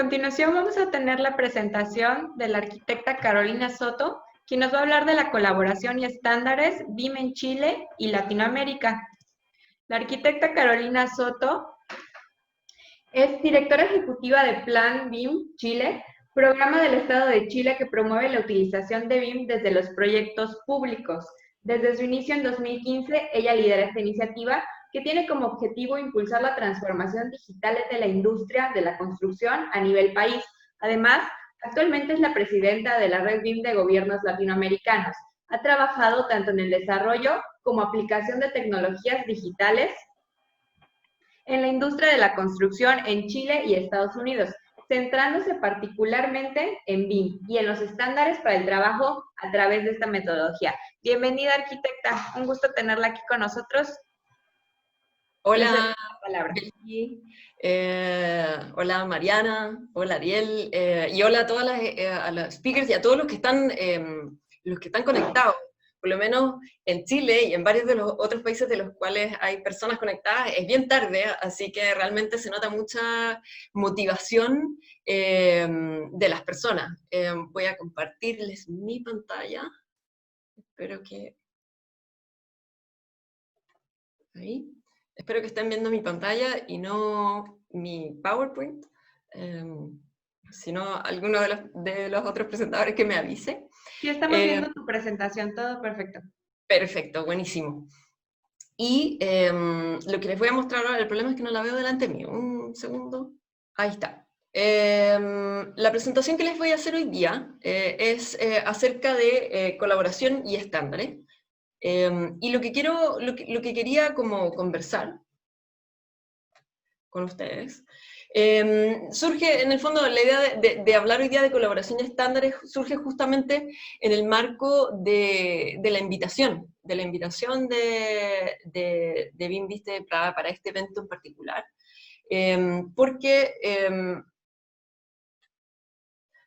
continuación vamos a tener la presentación de la arquitecta Carolina Soto, quien nos va a hablar de la colaboración y estándares BIM en Chile y Latinoamérica. La arquitecta Carolina Soto es directora ejecutiva de Plan BIM Chile, programa del Estado de Chile que promueve la utilización de BIM desde los proyectos públicos. Desde su inicio en 2015, ella lidera esta iniciativa que tiene como objetivo impulsar la transformación digital de la industria de la construcción a nivel país. Además, actualmente es la presidenta de la Red BIM de Gobiernos Latinoamericanos. Ha trabajado tanto en el desarrollo como aplicación de tecnologías digitales en la industria de la construcción en Chile y Estados Unidos, centrándose particularmente en BIM y en los estándares para el trabajo a través de esta metodología. Bienvenida, arquitecta. Un gusto tenerla aquí con nosotros. Hola, Belgi, hola Mariana, hola Ariel, y hola a todas a las speakers y a todos los que están conectados. Por lo menos en Chile y en varios de los otros países de los cuales hay personas conectadas, es bien tarde, así que realmente se nota mucha motivación de las personas. Voy a compartirles mi pantalla. Espero que... Ahí. Espero que estén viendo mi pantalla y no mi PowerPoint. Si no, alguno de los otros presentadores que me avise. Sí, estamos viendo tu presentación, todo perfecto. Perfecto, buenísimo. Y lo que les voy a mostrar ahora, el problema es que no la veo delante mío. Un segundo. Ahí está. La presentación que les voy a hacer hoy día es acerca de colaboración y estándares. Y lo que quería como conversar con ustedes, surge en el fondo la idea de hablar hoy día de colaboración y estándares, surge justamente en el marco de la invitación de BIM Viste para este evento en particular,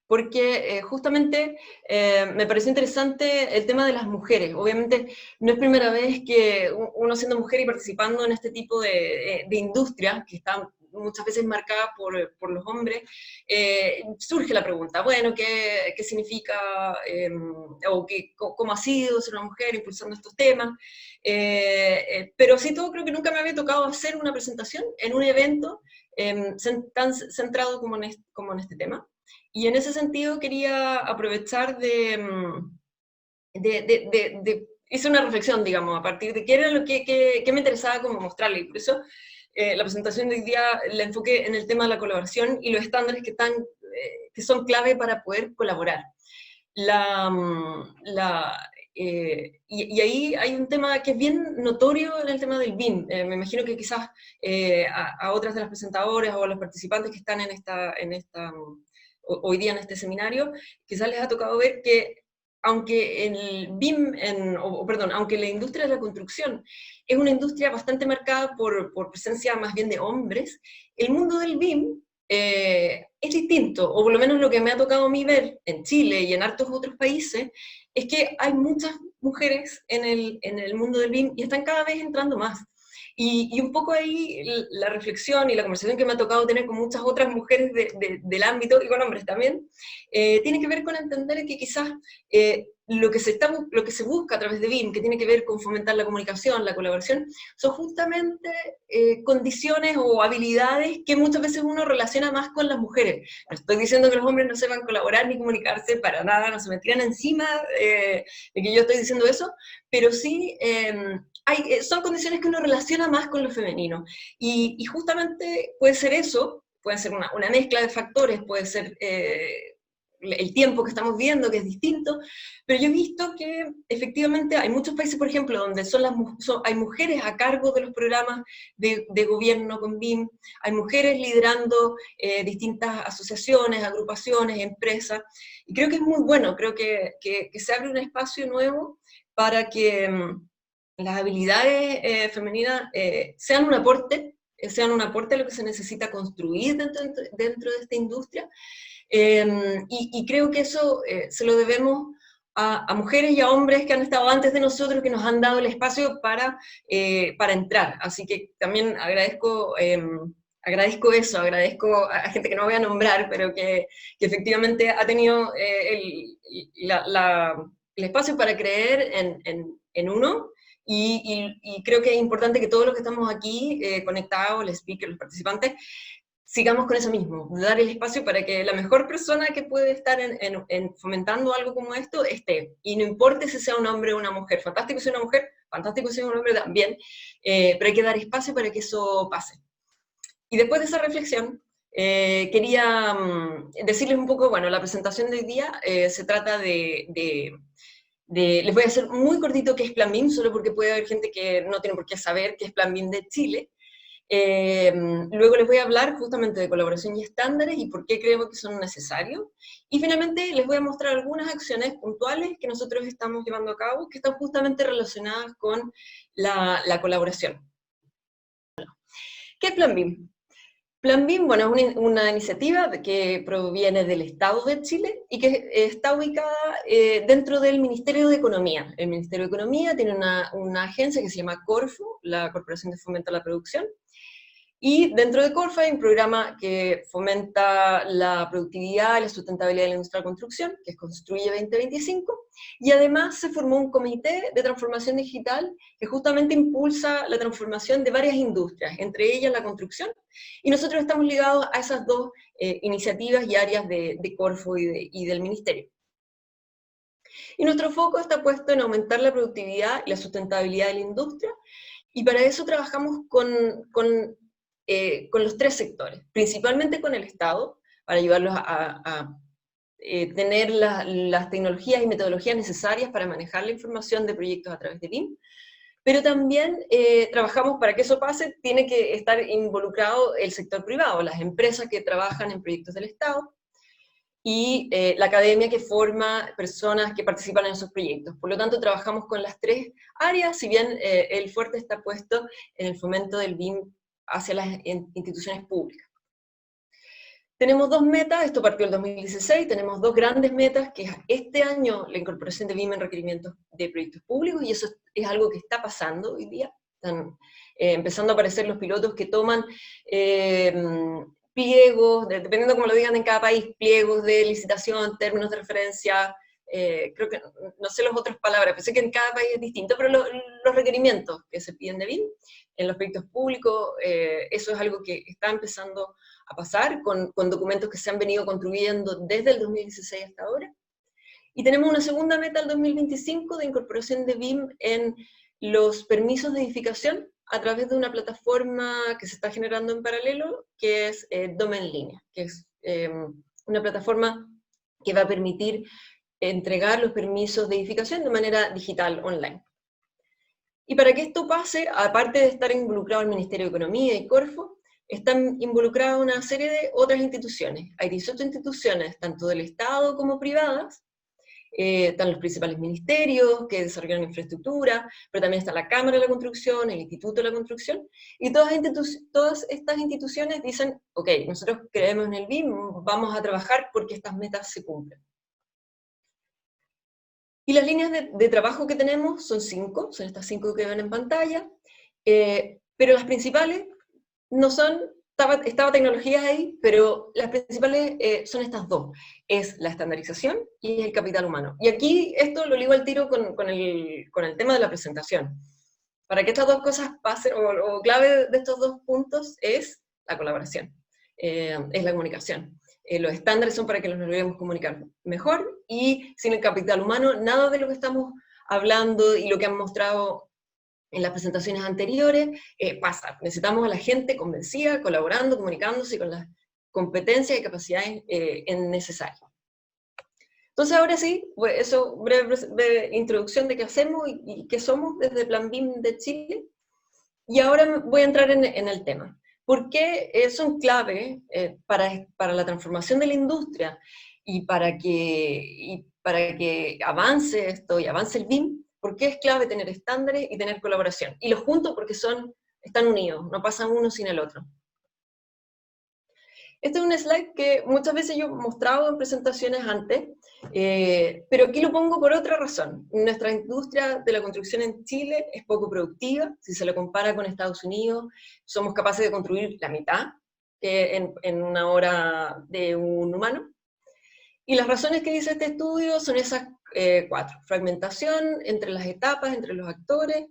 porque justamente me pareció interesante el tema de las mujeres. Obviamente no es primera vez que uno siendo mujer y participando en este tipo de industria, que está muchas veces marcada por los hombres, surge la pregunta, bueno, ¿qué significa, o cómo ha sido ser una mujer impulsando estos temas? Pero así todo creo que nunca me había tocado hacer una presentación en un evento tan centrado como en este tema. Y en ese sentido quería aprovechar hice una reflexión, digamos, a partir de qué era lo que me interesaba como mostrarle. Y por eso la presentación de hoy día la enfoqué en el tema de la colaboración y los estándares que son clave para poder colaborar. Y ahí hay un tema que es bien notorio en el tema del BIM. Me imagino que quizás a otras de las presentadoras o a los participantes que están hoy día en este seminario, quizás les ha tocado ver que aunque el BIM, aunque la industria de la construcción es una industria bastante marcada por presencia más bien de hombres, el mundo del BIM es distinto, o por lo menos lo que me ha tocado a mí ver en Chile y en hartos otros países, es que hay muchas mujeres en el mundo del BIM y están cada vez entrando más. Y un poco ahí la reflexión y la conversación que me ha tocado tener con muchas otras mujeres del ámbito, y con hombres también, tiene que ver con entender que quizás lo que se busca a través de BIM, que tiene que ver con fomentar la comunicación, la colaboración, son justamente condiciones o habilidades que muchas veces uno relaciona más con las mujeres. No estoy diciendo que los hombres no sepan colaborar ni comunicarse, para nada, no se me tiran encima de que yo estoy diciendo eso, pero sí son condiciones que uno relaciona más con lo femenino. Y justamente puede ser eso, puede ser una mezcla de factores, puede ser el tiempo que estamos viendo, que es distinto, pero yo he visto que efectivamente hay muchos países, por ejemplo, donde hay mujeres a cargo de los programas de gobierno con BIM, hay mujeres liderando distintas asociaciones, agrupaciones, empresas, y creo que es muy bueno, creo que se abre un espacio nuevo para que las habilidades femeninas sean un aporte a lo que se necesita construir dentro de esta industria, y creo que eso se lo debemos a mujeres y a hombres que han estado antes de nosotros, que nos han dado el espacio para entrar. Así que también agradezco Agradezco eso, agradezco a gente que no voy a nombrar, pero que efectivamente ha tenido el espacio para creer en uno, y creo que es importante que todos los que estamos aquí conectados, los speakers, los participantes, sigamos con eso mismo, dar el espacio para que la mejor persona que puede estar fomentando algo como esto esté, y no importe si sea un hombre o una mujer, fantástico si sea una mujer, fantástico si sea un hombre también, pero hay que dar espacio para que eso pase. Y después de esa reflexión, quería decirles un poco, bueno, la presentación de hoy día se trata les voy a hacer muy cortito qué es Plan BIM, solo porque puede haber gente que no tiene por qué saber qué es Plan BIM de Chile. Luego les voy a hablar justamente de colaboración y estándares y por qué creo que son necesarios. Y finalmente les voy a mostrar algunas acciones puntuales que nosotros estamos llevando a cabo que están justamente relacionadas con la colaboración. ¿Qué es Plan BIM? Plan BIM, bueno, es una iniciativa que proviene del Estado de Chile y que está ubicada dentro del Ministerio de Economía. El Ministerio de Economía tiene una agencia que se llama Corfo, la Corporación de Fomento a la Producción, y dentro de Corfo hay un programa que fomenta la productividad y la sustentabilidad de la industria de la construcción, que es Construye 2025, y además se formó un comité de transformación digital que justamente impulsa la transformación de varias industrias, entre ellas la construcción, y nosotros estamos ligados a esas dos iniciativas y áreas de Corfo y del Ministerio. Y nuestro foco está puesto en aumentar la productividad y la sustentabilidad de la industria, y para eso trabajamos con los tres sectores, principalmente con el Estado, para ayudarlos a tener las tecnologías y metodologías necesarias para manejar la información de proyectos a través de BIM, pero también trabajamos para que eso pase, tiene que estar involucrado el sector privado, las empresas que trabajan en proyectos del Estado, y la academia que forma personas que participan en esos proyectos. Por lo tanto, trabajamos con las tres áreas, si bien el fuerte está puesto en el fomento del BIM hacia las instituciones públicas. Tenemos dos metas, esto partió el 2016, tenemos dos grandes metas, que es este año la incorporación de BIM en requerimientos de proyectos públicos, y eso es algo que está pasando hoy día. Están empezando a aparecer los pilotos que toman pliegos, dependiendo cómo lo digan en cada país, pliegos de licitación, términos de referencia, creo que, no sé las otras palabras, pensé que en cada país es distinto, pero los requerimientos que se piden de BIM en los proyectos públicos, eso es algo que está empezando a pasar con documentos que se han venido construyendo desde el 2016 hasta ahora. Y tenemos una segunda meta al 2025 de incorporación de BIM en los permisos de edificación a través de una plataforma que se está generando en paralelo, que es DOM en línea, que es una plataforma que va a permitir entregar los permisos de edificación de manera digital, online. Y para que esto pase, aparte de estar involucrado el Ministerio de Economía y Corfo, están involucradas una serie de otras instituciones. Hay 18 instituciones, tanto del Estado como privadas. Están los principales ministerios que desarrollan infraestructura, pero también está la Cámara de la Construcción, el Instituto de la Construcción, y todas estas instituciones dicen, ok, nosotros creemos en el BIM, vamos a trabajar porque estas metas se cumplan. Y las líneas de trabajo que tenemos son 5, son estas 5 que ven en pantalla, pero las principales no son, estaba tecnologías ahí, pero las principales son estas dos, es la estandarización y el capital humano. Y aquí esto lo ligo al tiro con el tema de la presentación. Para que estas dos cosas pasen, o clave de estos dos puntos es la colaboración, es la comunicación. Los estándares son para que nos logremos comunicar mejor, y sin el capital humano, nada de lo que estamos hablando y lo que han mostrado en las presentaciones anteriores pasa. Necesitamos a la gente convencida, colaborando, comunicándose con las competencias y capacidades necesarias. Entonces ahora sí, pues eso, breve introducción de qué hacemos y qué somos desde Plan BIM de Chile, y ahora voy a entrar en el tema. ¿Por qué son clave para la transformación de la industria y para que avance esto y avance el BIM? ¿Por qué es clave tener estándares y tener colaboración? Y los junto porque están unidos, no pasan uno sin el otro. Este es un slide que muchas veces yo he mostrado en presentaciones antes, pero aquí lo pongo por otra razón. Nuestra industria de la construcción en Chile es poco productiva, si se lo compara con Estados Unidos, somos capaces de construir la mitad en una hora de un humano. Y las razones que dice este estudio son esas 4. Fragmentación entre las etapas, entre los actores,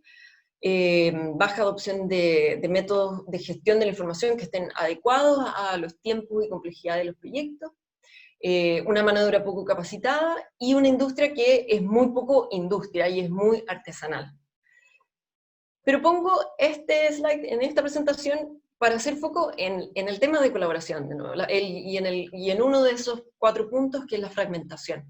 baja adopción de métodos de gestión de la información que estén adecuados a los tiempos y complejidad de los proyectos, una mano de obra poco capacitada y una industria que es muy poco industria y es muy artesanal. Pero pongo este slide en esta presentación para hacer foco en el tema de colaboración, de nuevo, y en uno de esos 4 puntos, que es la fragmentación.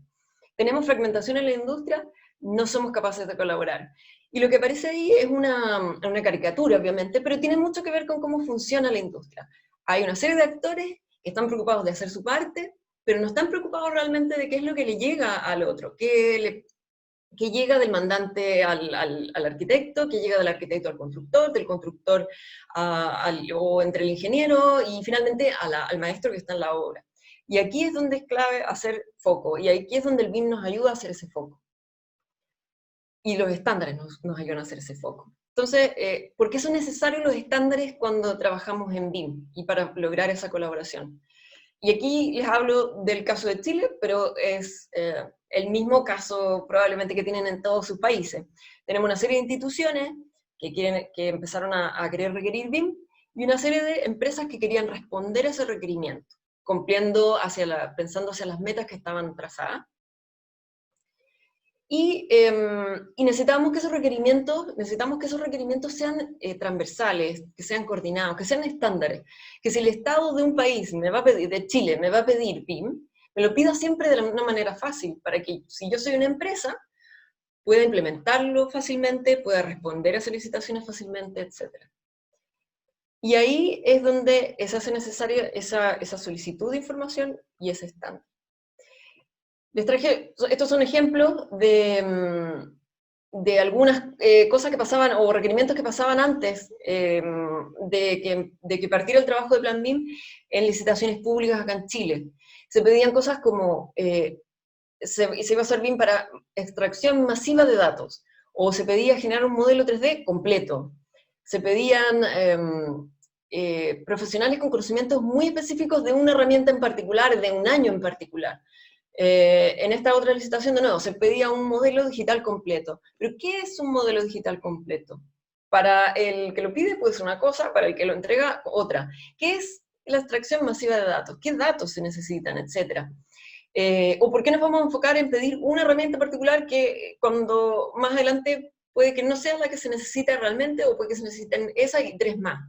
Tenemos fragmentación en la industria, no somos capaces de colaborar. Y lo que aparece ahí es una caricatura, obviamente, pero tiene mucho que ver con cómo funciona la industria. Hay una serie de actores que están preocupados de hacer su parte, pero no están preocupados realmente de qué es lo que le llega al otro, qué llega del mandante al arquitecto, que llega del arquitecto al constructor, del constructor o entre el ingeniero y finalmente al maestro que está en la obra. Y aquí es donde es clave hacer foco, y aquí es donde el BIM nos ayuda a hacer ese foco. Y los estándares nos ayudan a hacer ese foco. Entonces, ¿por qué son necesarios los estándares cuando trabajamos en BIM y para lograr esa colaboración? Y aquí les hablo del caso de Chile, pero es el mismo caso probablemente que tienen en todos sus países. Tenemos una serie de instituciones que empezaron a querer requerir BIM, y una serie de empresas que querían responder a ese requerimiento, pensando hacia las metas que estaban trazadas. Y necesitamos que esos requerimientos sean transversales, que sean coordinados, que sean estándares. Que si el Estado de un país de Chile me va a pedir BIM, me lo pida siempre de una manera fácil, para que si yo soy una empresa, pueda implementarlo fácilmente, pueda responder a solicitaciones fácilmente, etc. Y ahí es donde se hace necesaria esa solicitud de información y ese estándar. Les traje, estos son ejemplos de algunas cosas que pasaban, o requerimientos que pasaban antes de que partiera el trabajo de Plan BIM en licitaciones públicas acá en Chile. Se pedían cosas como, se iba a hacer BIM para extracción masiva de datos, o se pedía generar un modelo 3D completo. Se pedían profesionales con conocimientos muy específicos de una herramienta en particular, de un año en particular. En esta otra licitación, de nuevo, se pedía un modelo digital completo. ¿Pero qué es un modelo digital completo? Para el que lo pide puede ser una cosa, para el que lo entrega otra. ¿Qué es la extracción masiva de datos? ¿Qué datos se necesitan? Etcétera. ¿O por qué nos vamos a enfocar en pedir una herramienta particular que cuando más adelante puede que no sea la que se necesita realmente, o puede que se necesiten esa y 3 más?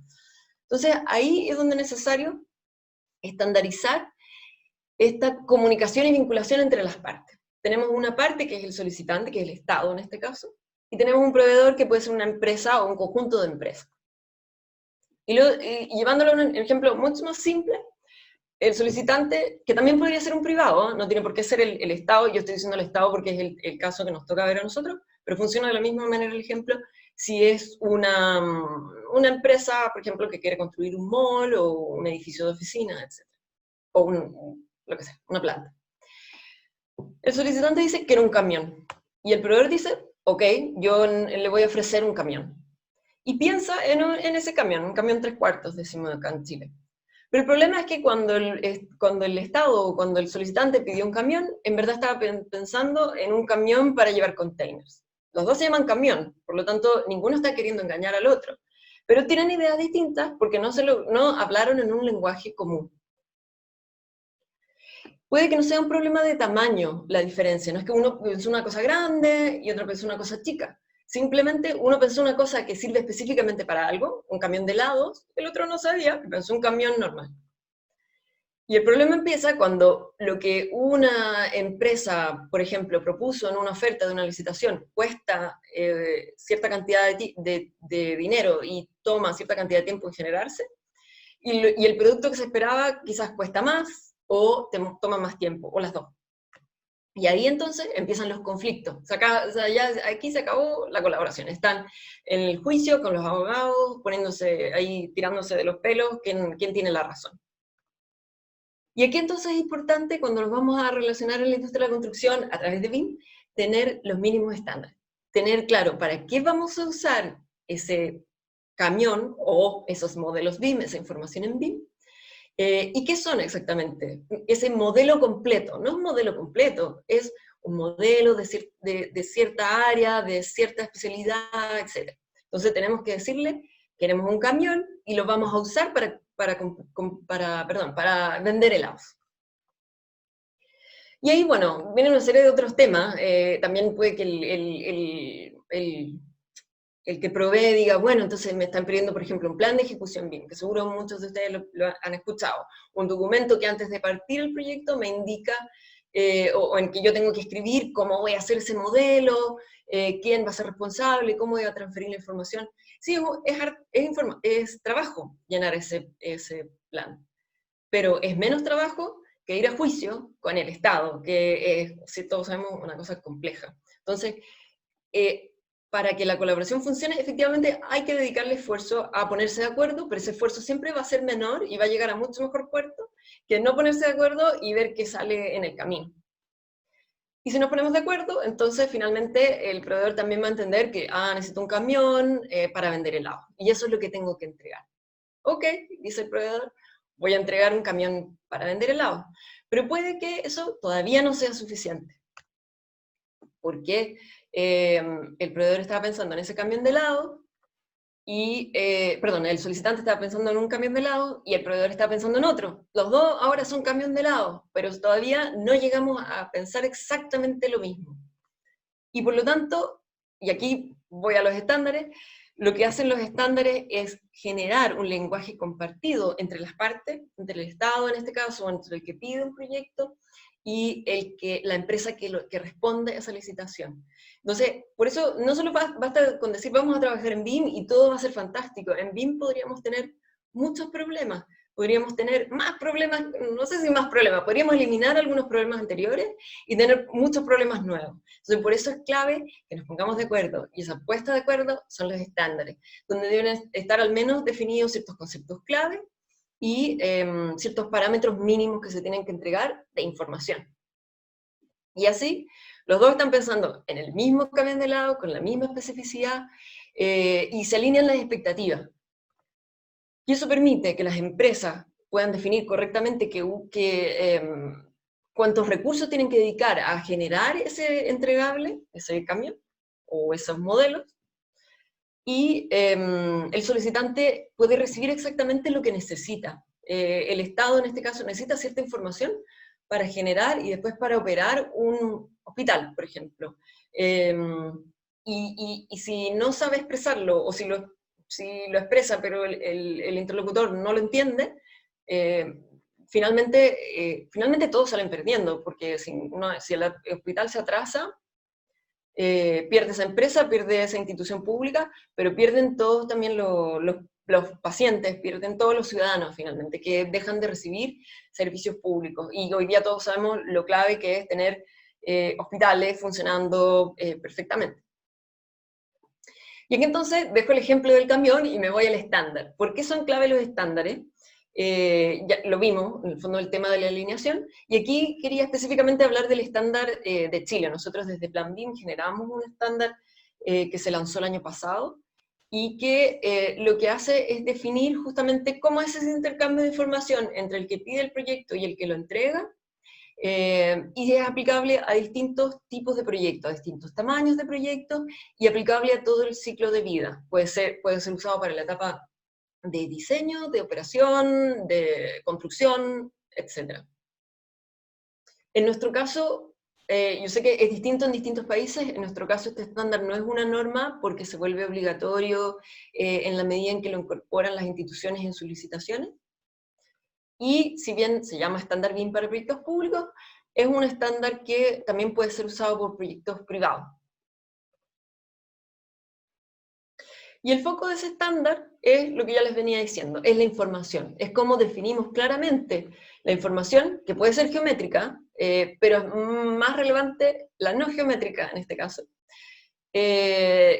Entonces, ahí es donde es necesario estandarizar esta comunicación y vinculación entre las partes. Tenemos una parte que es el solicitante, que es el Estado en este caso, y tenemos un proveedor que puede ser una empresa o un conjunto de empresas. Y llevándolo a un ejemplo mucho más simple, el solicitante, que también podría ser un privado, no tiene por qué ser el Estado, yo estoy diciendo el Estado porque es el caso que nos toca ver a nosotros, pero funciona de la misma manera el ejemplo si es una empresa, por ejemplo, que quiere construir un mall o un edificio de oficina, etc. O lo que sea, una planta. El solicitante dice que era un camión, y el proveedor dice, ok, yo le voy a ofrecer un camión. Y piensa en ese camión, un camión 3/4, decimos acá en Chile. Pero el problema es que cuando el Estado, o cuando el solicitante pidió un camión, en verdad estaba pensando en un camión para llevar containers. Los dos se llaman camión, por lo tanto, ninguno está queriendo engañar al otro. Pero tienen ideas distintas porque no hablaron en un lenguaje común. Puede que no sea un problema de tamaño la diferencia, no es que uno pensó una cosa grande y otro pensó una cosa chica. Simplemente uno pensó una cosa que sirve específicamente para algo, un camión de helados, el otro no sabía, pensó un camión normal. Y el problema empieza cuando lo que una empresa, por ejemplo, propuso en una oferta de una licitación cuesta cierta cantidad de dinero y toma cierta cantidad de tiempo en generarse, y el producto que se esperaba quizás cuesta más o toma más tiempo, o las dos. Y ahí entonces empiezan los conflictos. Ya aquí se acabó la colaboración. Están en el juicio con los abogados, poniéndose ahí, tirándose de los pelos, quién tiene la razón. Y aquí entonces es importante, cuando nos vamos a relacionar en la industria de la construcción a través de BIM, tener los mínimos estándares. Tener claro para qué vamos a usar ese camión o esos modelos BIM, esa información en BIM, ¿Y qué son exactamente? Ese modelo completo. No es un modelo completo, es un modelo de cierta área, de cierta especialidad, etc. Entonces tenemos que decirle, queremos un camión y lo vamos a usar para vender helados. Y ahí, bueno, viene una serie de otros temas. También puede que el que provee diga, bueno, entonces me están pidiendo, por ejemplo, un plan de ejecución BIM, que seguro muchos de ustedes lo han escuchado. Un documento que antes de partir el proyecto me indica, o en que yo tengo que escribir cómo voy a hacer ese modelo, quién va a ser responsable, cómo voy a transferir la información. Sí, es trabajo llenar ese plan, pero es menos trabajo que ir a juicio con el Estado, que es, si todos sabemos, una cosa compleja. Entonces, para que la colaboración funcione, efectivamente hay que dedicarle esfuerzo a ponerse de acuerdo, pero ese esfuerzo siempre va a ser menor y va a llegar a mucho mejor puerto que no ponerse de acuerdo y ver qué sale en el camino. Y si nos ponemos de acuerdo, entonces finalmente el proveedor también va a entender que, necesito un camión para vender helado. Y eso es lo que tengo que entregar. Ok, dice el proveedor, voy a entregar un camión para vender helado. Pero puede que eso todavía no sea suficiente. Porque el proveedor estaba pensando en ese camión de helado, el solicitante estaba pensando en un camión de helado y el proveedor estaba pensando en otro. Los dos ahora son camión de helado, pero todavía no llegamos a pensar exactamente lo mismo. Y por lo tanto, y aquí voy a los estándares, lo que hacen los estándares es generar un lenguaje compartido entre las partes, entre el Estado en este caso, o entre el que pide un proyecto, y la empresa que responde a esa licitación. Entonces, por eso no solo basta con decir vamos a trabajar en BIM y todo va a ser fantástico. En BIM podríamos tener muchos problemas. Podríamos tener más problemas, no sé si más problemas, podríamos eliminar algunos problemas anteriores y tener muchos problemas nuevos. Entonces, por eso es clave que nos pongamos de acuerdo, y esa puesta de acuerdo son los estándares, donde deben estar al menos definidos ciertos conceptos clave y ciertos parámetros mínimos que se tienen que entregar de información. Y así, los dos están pensando en el mismo camión de helado, con la misma especificidad, y se alinean las expectativas. Y eso permite que las empresas puedan definir correctamente cuántos recursos tienen que dedicar a generar ese entregable, ese camión, o esos modelos, y el solicitante puede recibir exactamente lo que necesita. El Estado, en este caso, necesita cierta información para generar y después para operar un hospital, por ejemplo. Y si no sabe expresarlo, o si lo expresa, pero el interlocutor no lo entiende, finalmente todos salen perdiendo, porque si el hospital se atrasa, pierde esa empresa, pierde esa institución pública, pero pierden todos también los pacientes, pierden todos los ciudadanos finalmente, que dejan de recibir servicios públicos. Y hoy día todos sabemos lo clave que es tener hospitales funcionando perfectamente. Y aquí entonces dejo el ejemplo del camión y me voy al estándar. ¿Por qué son clave los estándares? Ya lo vimos, en el fondo, el tema de la alineación, y aquí quería específicamente hablar del estándar de Chile. Nosotros desde Plan BIM generamos un estándar que se lanzó el año pasado, y que lo que hace es definir justamente cómo es ese intercambio de información entre el que pide el proyecto y el que lo entrega, y es aplicable a distintos tipos de proyectos, a distintos tamaños de proyectos, y aplicable a todo el ciclo de vida. Puede ser usado para la etapa de diseño, de operación, de construcción, etc. En nuestro caso, yo sé que es distinto en distintos países. En nuestro caso este estándar no es una norma porque se vuelve obligatorio en la medida en que lo incorporan las instituciones en sus licitaciones. Y si bien se llama estándar BIM para proyectos públicos, es un estándar que también puede ser usado por proyectos privados. Y el foco de ese estándar es lo que ya les venía diciendo, es la información, es cómo definimos claramente la información, que puede ser geométrica, pero es más relevante la no geométrica en este caso.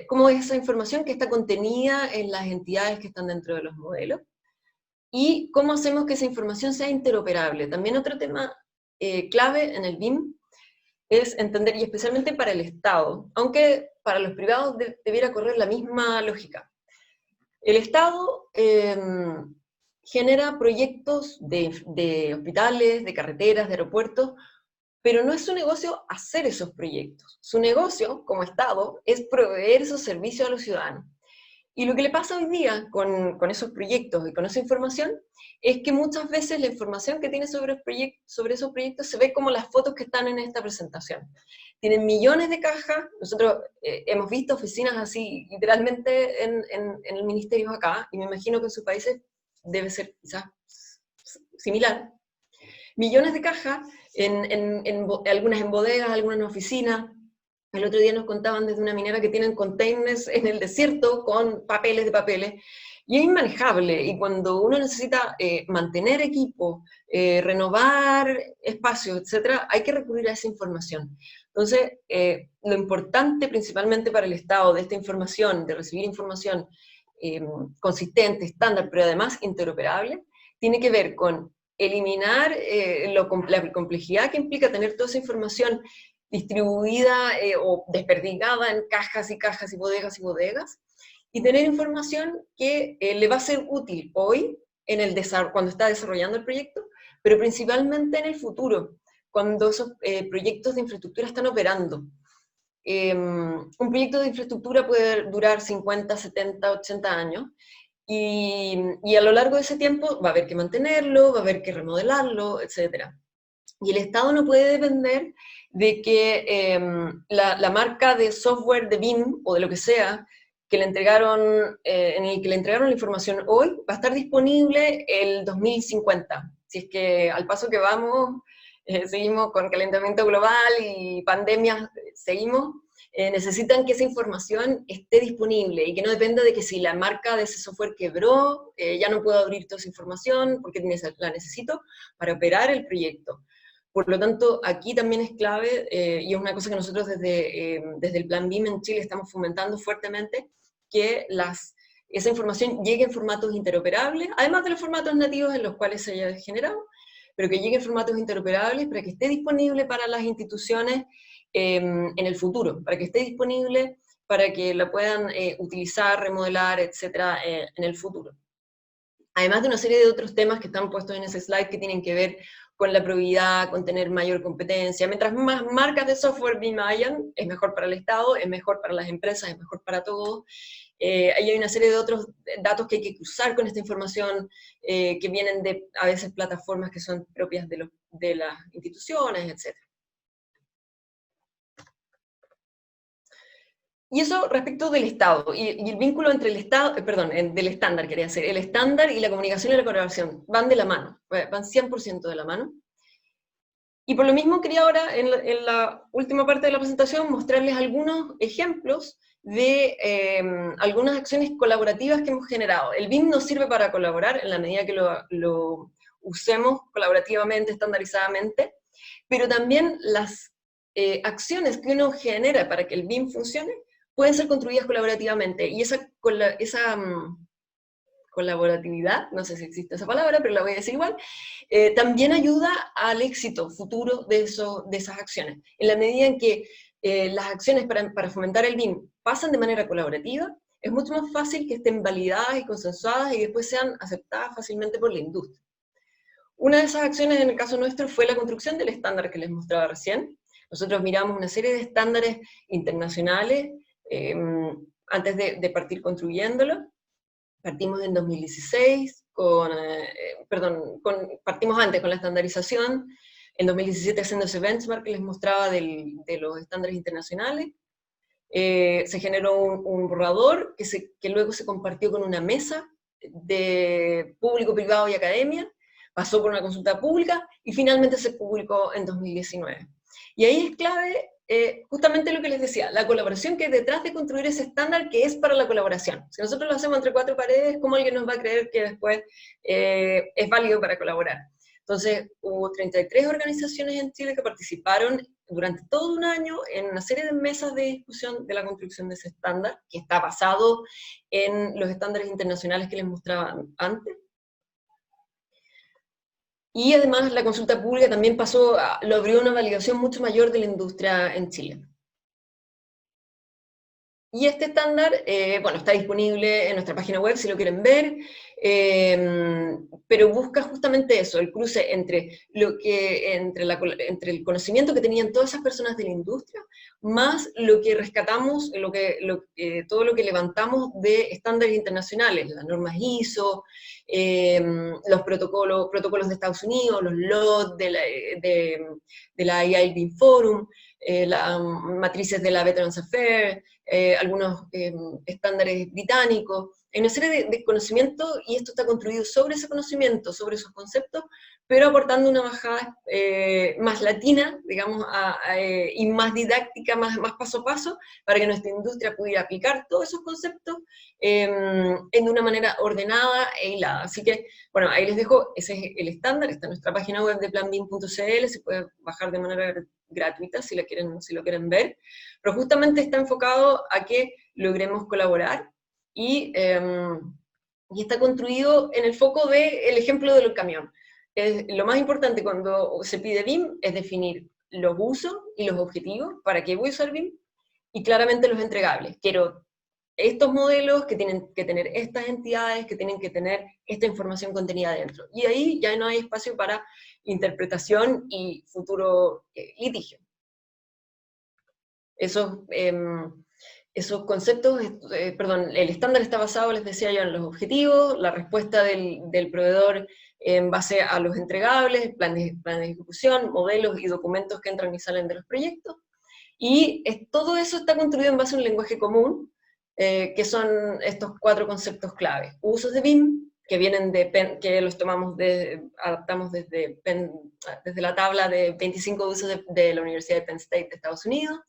Cómo es esa información que está contenida en las entidades que están dentro de los modelos, y cómo hacemos que esa información sea interoperable. También otro tema clave en el BIM es entender, y especialmente para el Estado, aunque para los privados debiera correr la misma lógica. El Estado genera proyectos de hospitales, de carreteras, de aeropuertos, pero no es su negocio hacer esos proyectos. Su negocio, como Estado, es proveer esos servicios a los ciudadanos. Y lo que le pasa hoy día con esos proyectos y con esa información es que muchas veces la información que tiene sobre esos proyectos se ve como las fotos que están en esta presentación. Tienen millones de cajas, nosotros hemos visto oficinas así literalmente en el ministerio acá, y me imagino que en sus países debe ser quizás similar. Millones de cajas, algunas en bodegas, algunas en oficinas. El otro día nos contaban desde una minera que tienen containers en el desierto con papeles de papeles, y es inmanejable, y cuando uno necesita mantener equipo, renovar espacios, etcétera, hay que recurrir a esa información. Entonces, lo importante principalmente para el Estado de esta información, de recibir información consistente, estándar, pero además interoperable, tiene que ver con eliminar la complejidad que implica tener toda esa información distribuida o desperdigada en cajas y cajas y bodegas, y tener información que le va a ser útil hoy cuando está desarrollando el proyecto, pero principalmente en el futuro, cuando esos proyectos de infraestructura están operando. Un proyecto de infraestructura puede durar 50, 70, 80 años, y a lo largo de ese tiempo va a haber que mantenerlo, va a haber que remodelarlo, etc. Y el Estado no puede depender de que la marca de software de BIM o de lo que sea que le entregaron, en el que le entregaron la información hoy, va a estar disponible el 2050. Si es que al paso que vamos, seguimos con calentamiento global y pandemias, seguimos, necesitan que esa información esté disponible y que no dependa de que si la marca de ese software quebró, ya no puedo abrir toda esa información porque la necesito para operar el proyecto. Por lo tanto, aquí también es clave, y es una cosa que nosotros desde el Plan BIM en Chile estamos fomentando fuertemente, que esa información llegue en formatos interoperables, además de los formatos nativos en los cuales se haya generado, pero que llegue en formatos interoperables para que esté disponible para las instituciones en el futuro, para que esté disponible para que la puedan utilizar, remodelar, etcétera, en el futuro. Además de una serie de otros temas que están puestos en ese slide que tienen que ver con la probidad, con tener mayor competencia. Mientras más marcas de software BIM hayan, es mejor para el Estado, es mejor para las empresas, es mejor para todos. Ahí hay una serie de otros datos que hay que cruzar con esta información, que vienen de, a veces, plataformas que son propias de las instituciones, etc. Y eso respecto del Estado, y el vínculo entre el Estado, del estándar, quería decir, el estándar y la comunicación y la colaboración, van de la mano, van 100% de la mano. Y por lo mismo quería ahora, en la última parte de la presentación, mostrarles algunos ejemplos de algunas acciones colaborativas que hemos generado. El BIM nos sirve para colaborar en la medida que lo usemos colaborativamente, estandarizadamente, pero también las acciones que uno genera para que el BIM funcione pueden ser construidas colaborativamente, y esa colaboratividad, no sé si existe esa palabra, pero la voy a decir igual, también ayuda al éxito futuro de esas acciones. En la medida en que las acciones para fomentar el BIM pasan de manera colaborativa, es mucho más fácil que estén validadas y consensuadas y después sean aceptadas fácilmente por la industria. Una de esas acciones en el caso nuestro fue la construcción del estándar que les mostraba recién. Nosotros miramos una serie de estándares internacionales antes de partir construyéndolo. Partimos en 2016, partimos antes con la estandarización, en 2017 haciendo ese benchmark que les mostraba de los estándares internacionales. Se generó un borrador que luego se compartió con una mesa de público, privado y academia, pasó por una consulta pública y finalmente se publicó en 2019. Y ahí es clave justamente lo que les decía, la colaboración que hay detrás de construir ese estándar que es para la colaboración. Si nosotros lo hacemos entre cuatro paredes, ¿cómo alguien nos va a creer que después es válido para colaborar? Entonces, hubo 33 organizaciones en Chile que participaron durante todo un año en una serie de mesas de discusión de la construcción de ese estándar, que está basado en los estándares internacionales que les mostraba antes. Y además la consulta pública también lo abrió una validación mucho mayor de la industria en Chile. Y este estándar, bueno, está disponible en nuestra página web si lo quieren ver. pero busca justamente eso, el cruce entre, entre el conocimiento que tenían todas esas personas de la industria, más lo que rescatamos, todo lo que levantamos de estándares internacionales, las normas ISO, los protocolos de Estados Unidos, los LOD de la AI BIM Forum, las matrices de la Veterans Affairs, algunos estándares británicos. Hay una serie de conocimientos y esto está construido sobre ese conocimiento, sobre esos conceptos, pero aportando una bajada más latina, digamos, y más didáctica, más paso a paso, para que nuestra industria pudiera aplicar todos esos conceptos en una manera ordenada e hilada. Así que, bueno, ahí les dejo, ese es el estándar, está en nuestra página web de planbim.cl, se puede bajar de manera gratuita si lo quieren ver, pero justamente está enfocado a que logremos colaborar y está construido en el foco del ejemplo del camión. Lo más importante cuando se pide BIM es definir los usos y los objetivos, para qué voy a usar BIM, y claramente los entregables. Quiero estos modelos que tienen que tener estas entidades, que tienen que tener esta información contenida dentro. Y ahí ya no hay espacio para interpretación y futuro litigio. Esos conceptos, el estándar está basado, les decía yo, en los objetivos, la respuesta del proveedor en base a los entregables, planes de ejecución, modelos y documentos que entran y salen de los proyectos. Y todo eso está construido en base a un lenguaje común, que son estos 4 conceptos clave. Usos de BIM, que vienen que los adaptamos desde la tabla de 25 usos de la Universidad de Penn State de Estados Unidos,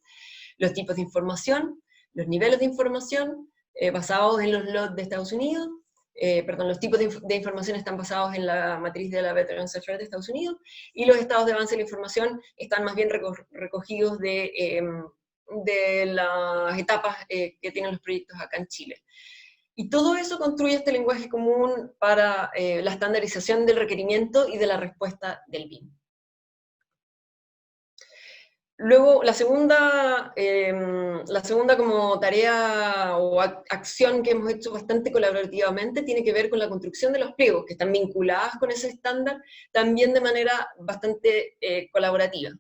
los tipos de información, los niveles de información basados en los LOD de Estados Unidos, los tipos de información están basados en la matriz de la Veterans Affairs de Estados Unidos, y los estados de avance de la información están más bien recogidos de las etapas que tienen los proyectos acá en Chile. Y todo eso construye este lenguaje común para la estandarización del requerimiento y de la respuesta del BIM. Luego, la segunda como tarea o acción que hemos hecho bastante colaborativamente tiene que ver con la construcción de los pliegos, que están vinculadas con ese estándar, también de manera bastante colaborativa.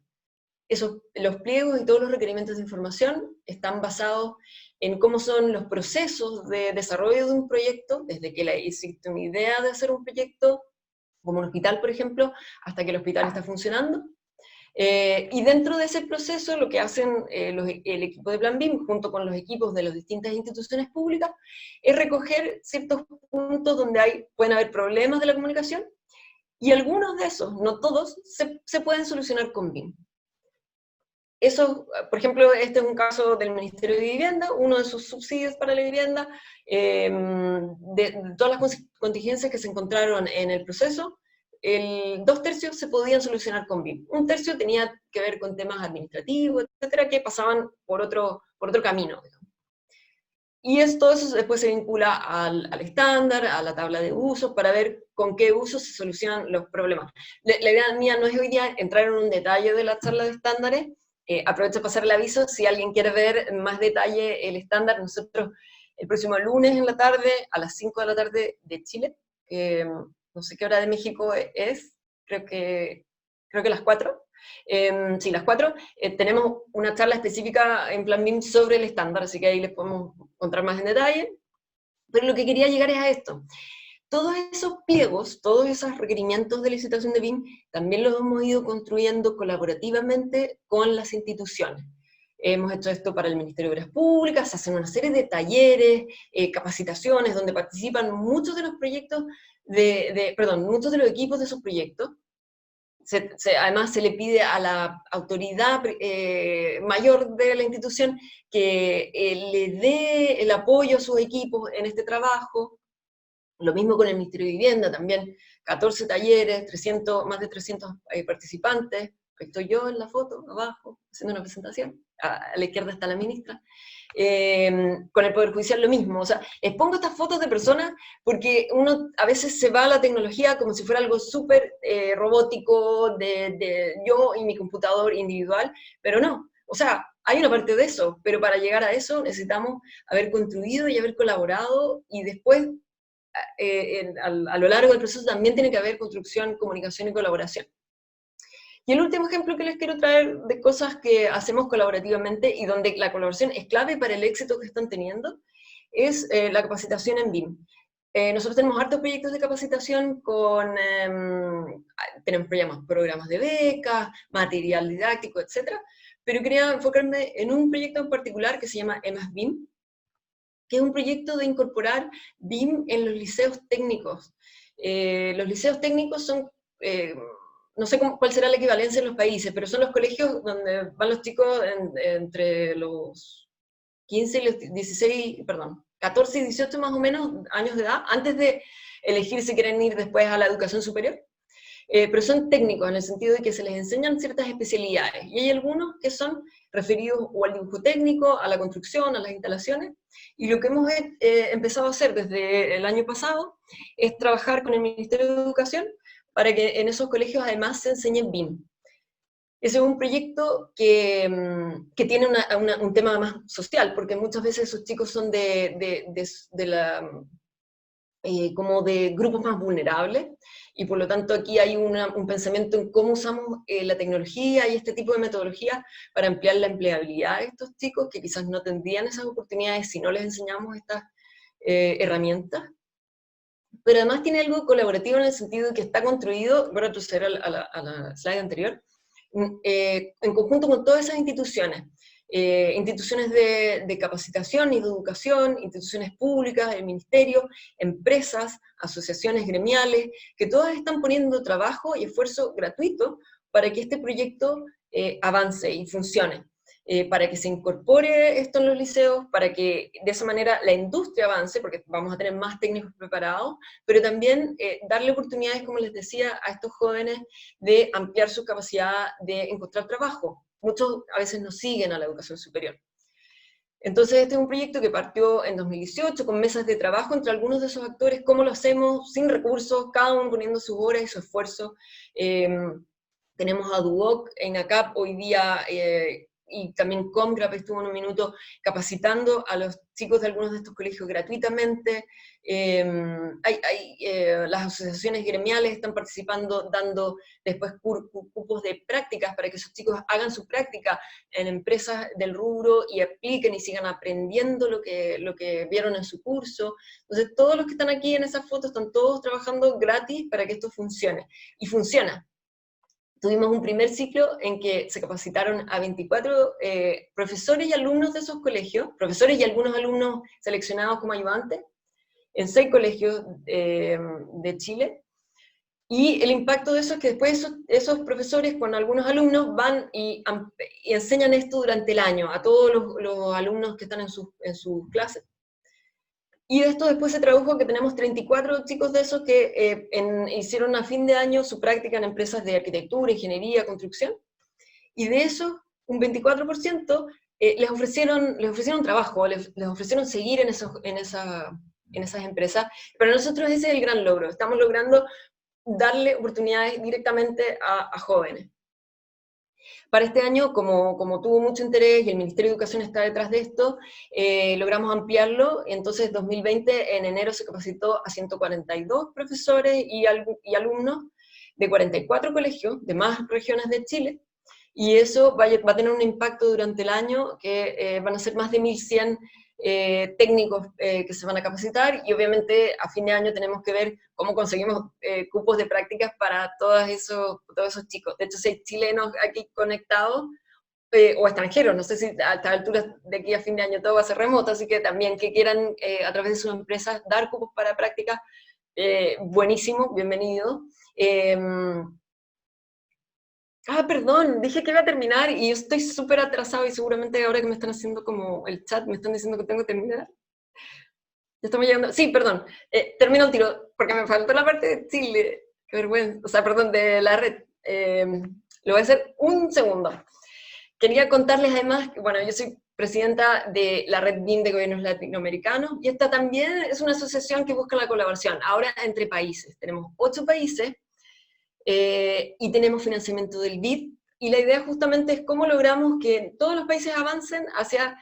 Los pliegos y todos los requerimientos de información están basados en cómo son los procesos de desarrollo de un proyecto, desde que existe una idea de hacer un proyecto, como un hospital, por ejemplo, hasta que el hospital está funcionando. Y dentro de ese proceso lo que hacen el equipo de Plan BIM, junto con los equipos de las distintas instituciones públicas, es recoger ciertos puntos donde pueden haber problemas de la comunicación, y algunos de esos, no todos, se pueden solucionar con BIM. Eso, por ejemplo, este es un caso del Ministerio de Vivienda, uno de sus subsidios para la vivienda, de todas las contingencias que se encontraron en el proceso, 2/3 se podían solucionar con BIM. 1/3 tenía que ver con temas administrativos, etcétera, que pasaban por otro camino. Y todo eso después se vincula al estándar, a la tabla de usos, para ver con qué usos se solucionan los problemas. La idea mía no es hoy día entrar en un detalle de la charla de estándares. Aprovecho para pasar el aviso, si alguien quiere ver en más detalle el estándar, nosotros el próximo lunes en la tarde, a las 5 de la tarde de Chile, no sé qué hora de México es, creo que las 4, sí, las 4, tenemos una charla específica en Plan BIM sobre el estándar, así que ahí les podemos encontrar más en detalle, pero lo que quería llegar es a esto. Todos esos pliegos, todos esos requerimientos de licitación de BIM, también los hemos ido construyendo colaborativamente con las instituciones. Hemos hecho esto para el Ministerio de Obras Públicas, se hacen una serie de talleres, capacitaciones, donde participan muchos de los proyectos, muchos de los equipos de esos proyectos. Además se le pide a la autoridad mayor de la institución que le dé el apoyo a sus equipos en este trabajo. Lo mismo con el Ministerio de Vivienda, también 14 talleres, más de 300 participantes. Estoy yo en la foto, abajo, haciendo una presentación. A la izquierda está la ministra. Con el Poder Judicial lo mismo. O sea, les pongo estas fotos de personas porque uno a veces se va a la tecnología como si fuera algo súper robótico, de yo y mi computador individual, pero no. O sea, hay una parte de eso, pero para llegar a eso necesitamos haber construido y haber colaborado, y después a lo largo del proceso también tiene que haber construcción, comunicación y colaboración. Y el último ejemplo que les quiero traer de cosas que hacemos colaborativamente y donde la colaboración es clave para el éxito que están teniendo, es la capacitación en BIM. Nosotros tenemos hartos proyectos de capacitación tenemos programas de becas, material didáctico, etc. Pero quería enfocarme en un proyecto en particular que se llama EMAS BIM, que es un proyecto de incorporar BIM en los liceos técnicos. Los liceos técnicos son, no sé cuál será la equivalencia en los países, pero son los colegios donde van los chicos entre los 15 y los 16, perdón, 14 y 18 más o menos años de edad, antes de elegir si quieren ir después a la educación superior. Pero son técnicos en el sentido de que se les enseñan ciertas especialidades, y hay algunos que son referidos o al dibujo técnico, a la construcción, a las instalaciones, y lo que hemos empezado a hacer desde el año pasado es trabajar con el Ministerio de Educación para que en esos colegios además se enseñe BIM. Ese es un proyecto que tiene un tema más social, porque muchas veces esos chicos son como de grupos más vulnerables, y por lo tanto aquí hay un pensamiento en cómo usamos la tecnología y este tipo de metodología para ampliar la empleabilidad de estos chicos que quizás no tendrían esas oportunidades si no les enseñamos estas herramientas. Pero además tiene algo colaborativo en el sentido de que está construido, voy a retroceder a la slide anterior, en conjunto con todas esas instituciones. Instituciones de capacitación y de educación, instituciones públicas, el ministerio, empresas, asociaciones gremiales, que todas están poniendo trabajo y esfuerzo gratuito para que este proyecto avance y funcione. Para que se incorpore esto en los liceos, para que de esa manera la industria avance, porque vamos a tener más técnicos preparados, pero también darle oportunidades, como les decía, a estos jóvenes de ampliar su capacidad de encontrar trabajo. Muchos a veces no siguen a la educación superior. Entonces este es un proyecto que partió en 2018 con mesas de trabajo entre algunos de esos actores, cómo lo hacemos sin recursos, cada uno poniendo sus horas y su esfuerzo. Tenemos a Duoc en ACAP hoy día, y también Comgrap estuvo en un minuto capacitando a los chicos de algunos de estos colegios gratuitamente. Las asociaciones gremiales están participando, dando después cupos de prácticas para que esos chicos hagan su práctica en empresas del rubro y apliquen y sigan aprendiendo lo que vieron en su curso. Entonces todos los que están aquí en esas fotos están todos trabajando gratis para que esto funcione. Y funciona. Tuvimos un primer ciclo en que se capacitaron a 24 profesores y alumnos de esos colegios, profesores y algunos alumnos seleccionados como ayudantes, en 6 colegios de Chile. Y el impacto de eso es que después esos profesores con algunos alumnos van y enseñan esto durante el año a todos los alumnos que están en sus clases. Y de esto después se tradujo que tenemos 34 chicos de esos que hicieron a fin de año su práctica en empresas de arquitectura, ingeniería, construcción, y de esos, un 24% les ofrecieron trabajo, les ofrecieron seguir en esas empresas. Para nosotros ese es el gran logro, estamos logrando darle oportunidades directamente a jóvenes. Para este año, como tuvo mucho interés y el Ministerio de Educación está detrás de esto, logramos ampliarlo. Entonces 2020 en enero se capacitó a 142 profesores y alumnos de 44 colegios de más regiones de Chile, y eso va a tener un impacto durante el año que van a ser más de 1.100 técnicos que se van a capacitar, y obviamente a fin de año tenemos que ver cómo conseguimos cupos de prácticas para todos esos chicos. De hecho, si hay chilenos aquí conectados, o extranjeros, no sé si a esta altura de aquí a fin de año todo va a ser remoto, así que también que quieran a través de sus empresas dar cupos para prácticas, buenísimo, bienvenido. Perdón, dije que iba a terminar y yo estoy súper atrasado, y seguramente ahora que me están haciendo como el chat me están diciendo que tengo que terminar. Ya estamos llegando. Sí, perdón. Termino el tiro, porque me faltó la parte de Chile. Qué vergüenza. O sea, perdón, de la red. Lo voy a hacer un segundo. Quería contarles además que, bueno, yo soy presidenta de la Red BIM de Gobiernos Latinoamericanos, y esta también es una asociación que busca la colaboración, ahora entre países. Tenemos 8 países, y tenemos financiamiento del BID, y la idea justamente es cómo logramos que todos los países avancen hacia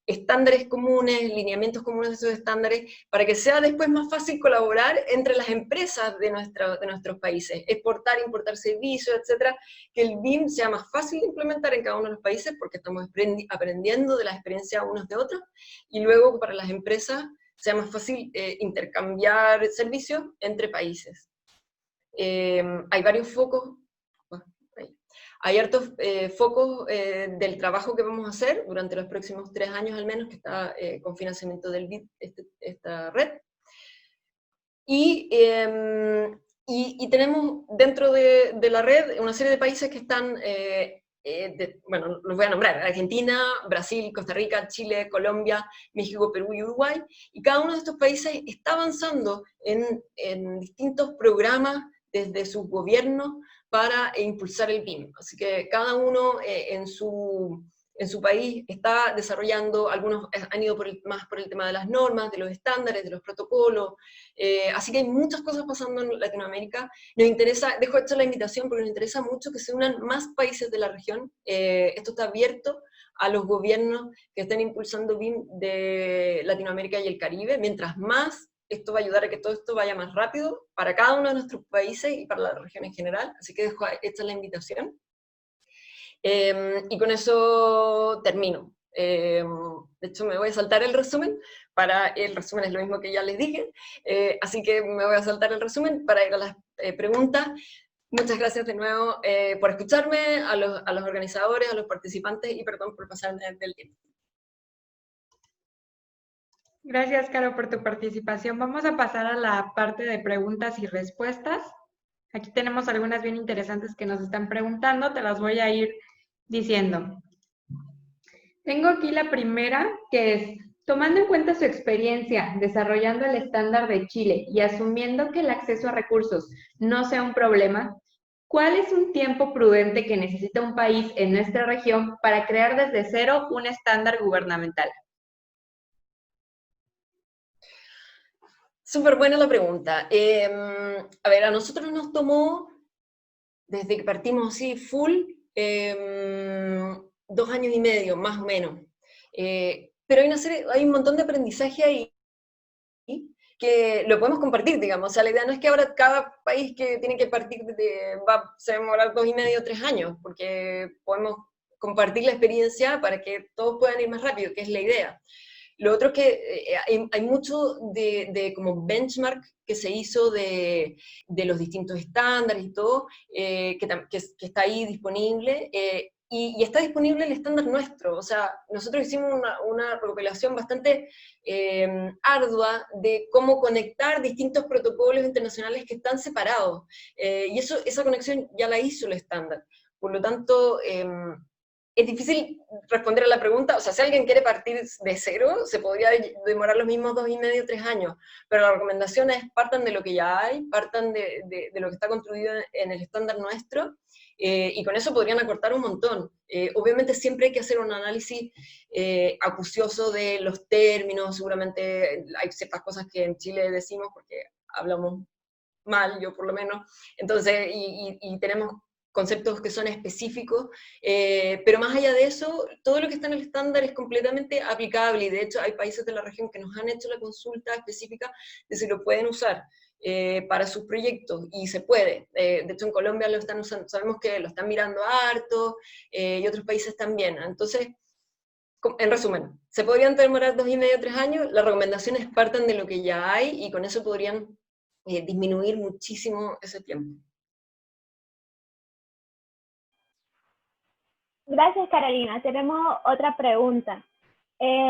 estándares comunes, lineamientos comunes de esos estándares, para que sea después más fácil colaborar entre las empresas de nuestros países, exportar, importar servicios, etcétera, que el BIM sea más fácil de implementar en cada uno de los países, porque estamos aprendiendo de la experiencia unos de otros, y luego para las empresas sea más fácil intercambiar servicios entre países. Hay varios focos. Hay hartos focos del trabajo que vamos a hacer durante los próximos 3 años al menos, que está con financiamiento del BID, esta red. Y tenemos dentro de la red una serie de países que están, bueno, los voy a nombrar: Argentina, Brasil, Costa Rica, Chile, Colombia, México, Perú y Uruguay, y cada uno de estos países está avanzando en distintos programas desde sus gobiernos para impulsar el BIM. Así que cada uno en su país está desarrollando. Algunos han ido más por el tema de las normas, de los estándares, de los protocolos, así que hay muchas cosas pasando en Latinoamérica. Nos interesa, dejo hecha la invitación porque nos interesa mucho que se unan más países de la región. Esto está abierto a los gobiernos que estén impulsando BIM de Latinoamérica y el Caribe. Mientras más, esto va a ayudar a que todo esto vaya más rápido para cada uno de nuestros países y para la región en general, así que dejo hecha la invitación. Y con eso termino. De hecho, me voy a saltar el resumen. El resumen es lo mismo que ya les dije, así que me voy a saltar el resumen para ir a las preguntas. Muchas gracias de nuevo por escucharme, a los organizadores, a los participantes, y perdón por pasarme del tiempo. Gracias, Caro, por tu participación. Vamos a pasar a la parte de preguntas y respuestas. Aquí tenemos algunas bien interesantes que nos están preguntando, te las voy a ir diciendo. Tengo aquí la primera, que es: tomando en cuenta su experiencia desarrollando el estándar de Chile y asumiendo que el acceso a recursos no sea un problema, ¿cuál es un tiempo prudente que necesita un país en nuestra región para crear desde cero un estándar gubernamental? Súper buena la pregunta. A ver, a nosotros nos tomó, desde que partimos así full, 2 años y medio, más o menos. Pero hay un montón de aprendizaje ahí que lo podemos compartir, digamos. O sea, la idea no es que ahora cada país que tiene que partir se va a demorar 2 y medio, 3 años, porque podemos compartir la experiencia para que todos puedan ir más rápido, que es la idea. Lo otro es que hay mucho de como benchmark que se hizo de los distintos estándares y todo, que está ahí disponible, y está disponible el estándar nuestro. O sea, nosotros hicimos una recopilación bastante ardua de cómo conectar distintos protocolos internacionales que están separados, y esa conexión ya la hizo el estándar. Por lo tanto, es difícil responder a la pregunta. O sea, si alguien quiere partir de cero, se podría demorar los mismos 2 y medio, 3 años, pero la recomendación es: partan de lo que ya hay, partan de lo que está construido en el estándar nuestro, y con eso podrían acortar un montón. Obviamente siempre hay que hacer un análisis acucioso de los términos. Seguramente hay ciertas cosas que en Chile decimos porque hablamos mal, yo por lo menos, entonces, y tenemos conceptos que son específicos, pero más allá de eso, todo lo que está en el estándar es completamente aplicable, y de hecho hay países de la región que nos han hecho la consulta específica de si lo pueden usar para sus proyectos, y se puede. De hecho en Colombia lo están usando, sabemos que lo están mirando harto, y otros países también. Entonces, en resumen, se podrían demorar 2 y medio, 3 años. Las recomendaciones partan de lo que ya hay, y con eso podrían disminuir muchísimo ese tiempo. Gracias, Carolina. Tenemos otra pregunta.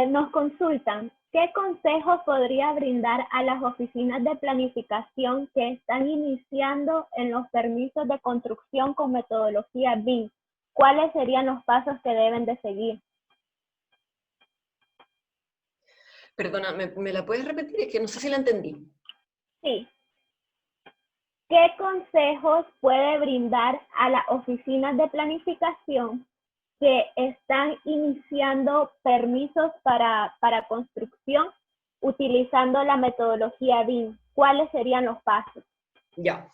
Nos consultan: ¿qué consejos podría brindar a las oficinas de planificación que están iniciando en los permisos de construcción con metodología BIM? ¿Cuáles serían los pasos que deben de seguir? Perdona, ¿me la puedes repetir? Es que no sé si la entendí. Sí. ¿Qué consejos puede brindar a las oficinas de planificación que están iniciando permisos para construcción utilizando la metodología BIM? ¿Cuáles serían los pasos? Ya.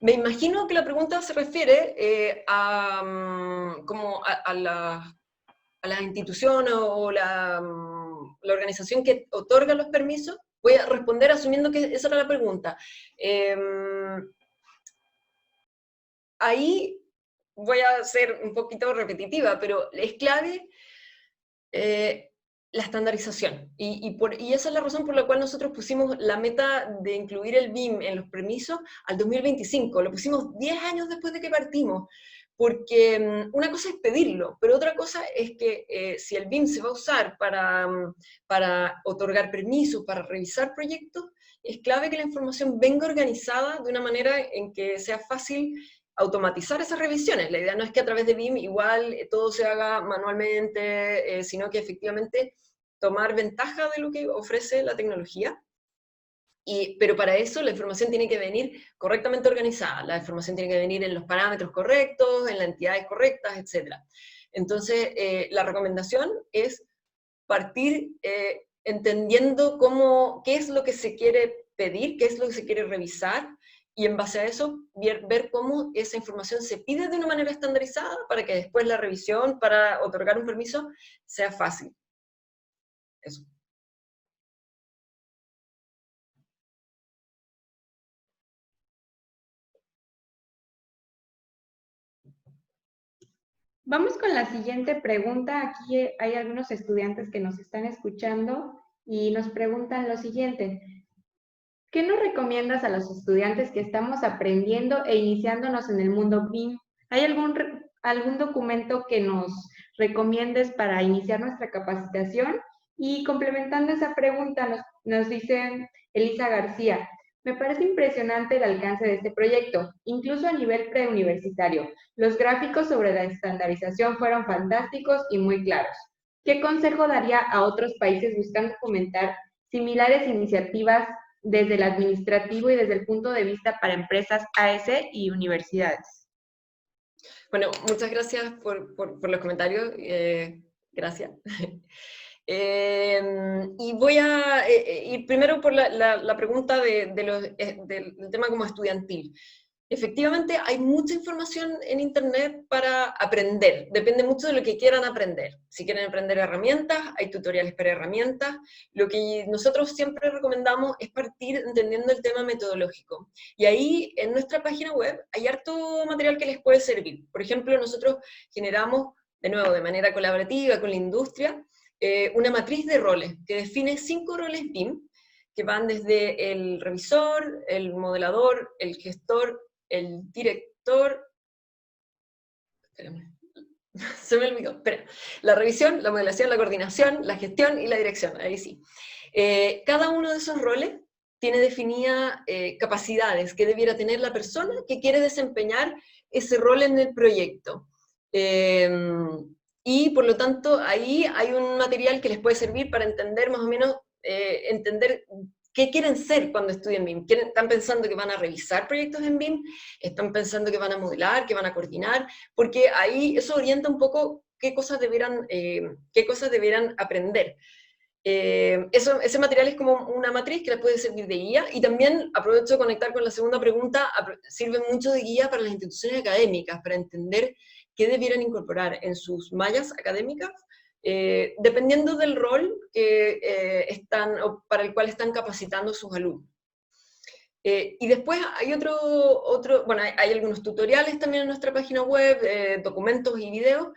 Me imagino que la pregunta se refiere como a a la institución o la organización que otorga los permisos, voy a responder asumiendo que esa era la pregunta. Ahí voy a ser un poquito repetitiva, pero es clave la estandarización. Y esa es la razón por la cual nosotros pusimos la meta de incluir el BIM en los permisos al 2025. Lo pusimos 10 años después de que partimos, porque una cosa es pedirlo, pero otra cosa es que si el BIM se va a usar para otorgar permisos, para revisar proyectos, es clave que la información venga organizada de una manera en que sea fácil automatizar esas revisiones. La idea no es que a través de BIM igual todo se haga manualmente, sino que efectivamente tomar ventaja de lo que ofrece la tecnología. Pero para eso la información tiene que venir correctamente organizada, la información tiene que venir en los parámetros correctos, en las entidades correctas, etc. Entonces, la recomendación es partir entendiendo qué es lo que se quiere pedir, qué es lo que se quiere revisar, y en base a eso ver cómo esa información se pide de una manera estandarizada para que después la revisión para otorgar un permiso sea fácil. Eso. Vamos con la siguiente pregunta. Aquí hay algunos estudiantes que nos están escuchando y nos preguntan lo siguiente. ¿Qué nos recomiendas a los estudiantes que estamos aprendiendo e iniciándonos en el mundo BIM? ¿Hay algún documento que nos recomiendes para iniciar nuestra capacitación? Y complementando esa pregunta, nos dice Elisa García, me parece impresionante el alcance de este proyecto, incluso a nivel preuniversitario. Los gráficos sobre la estandarización fueron fantásticos y muy claros. ¿Qué consejo daría a otros países buscando fomentar similares iniciativas desde el administrativo y desde el punto de vista para empresas AS y universidades? Bueno, muchas gracias por los comentarios. Gracias. Y voy a ir primero por la pregunta del tema como estudiantil. Efectivamente, hay mucha información en Internet para aprender. Depende mucho de lo que quieran aprender. Si quieren aprender herramientas, hay tutoriales para herramientas. Lo que nosotros siempre recomendamos es partir entendiendo el tema metodológico. Y ahí, en nuestra página web, hay harto material que les puede servir. Por ejemplo, nosotros generamos, de nuevo, de manera colaborativa con la industria, una matriz de roles que define 5 roles BIM, que van desde el revisor, el modelador, el gestor, el director, espérame, se me olvidó, espera, la revisión, la modelación, la coordinación, la gestión y la dirección, ahí sí. Cada uno de esos roles tiene definidas capacidades que debiera tener la persona que quiere desempeñar ese rol en el proyecto. Y por lo tanto, ahí hay un material que les puede servir para entender más o menos, entender ¿qué quieren ser cuando estudien BIM? ¿Están pensando que van a revisar proyectos en BIM? ¿Están pensando que van a modelar, que van a coordinar? Porque ahí eso orienta un poco qué cosas debieran aprender. Ese material es como una matriz que les puede servir de guía, y también aprovecho de conectar con la segunda pregunta, sirve mucho de guía para las instituciones académicas, para entender qué debieran incorporar en sus mallas académicas, dependiendo del rol o para el cual están capacitando sus alumnos. Y después hay bueno, hay algunos tutoriales también en nuestra página web, documentos y videos,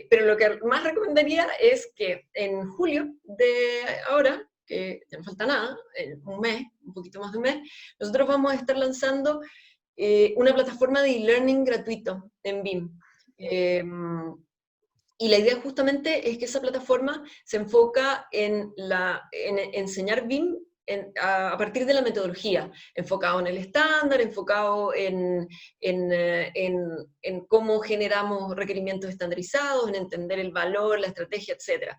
pero lo que más recomendaría es que en julio de ahora, que ya no falta nada, un mes, un poquito más de un mes, nosotros vamos a estar lanzando una plataforma de e-learning gratuito en BIM. Y la idea justamente es que esa plataforma se enfoca en enseñar BIM a partir de la metodología, enfocado en el estándar, enfocado en cómo generamos requerimientos estandarizados, en entender el valor, la estrategia, etc.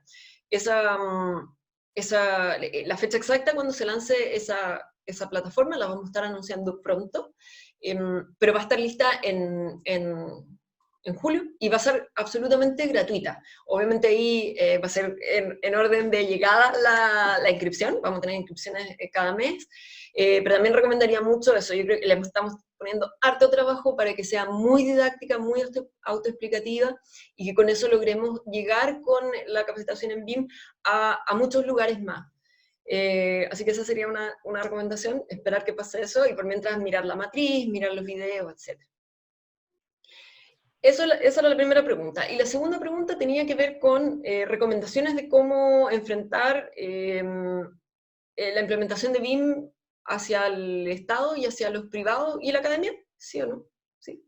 La fecha exacta cuando se lance esa plataforma la vamos a estar anunciando pronto, pero va a estar lista en julio, y va a ser absolutamente gratuita. Obviamente ahí va a ser en orden de llegada la inscripción, vamos a tener inscripciones cada mes, pero también recomendaría mucho eso. Yo creo que poniendo harto trabajo para que sea muy didáctica, muy autoexplicativa, y que con eso logremos llegar con la capacitación en BIM a muchos lugares más. Así que esa sería una recomendación, esperar que pase eso, y por mientras mirar la matriz, mirar los videos, etc. Esa era la primera pregunta. Y la segunda pregunta tenía que ver con recomendaciones de cómo enfrentar la implementación de BIM hacia el Estado y hacia los privados y la academia, ¿sí o no? Sí.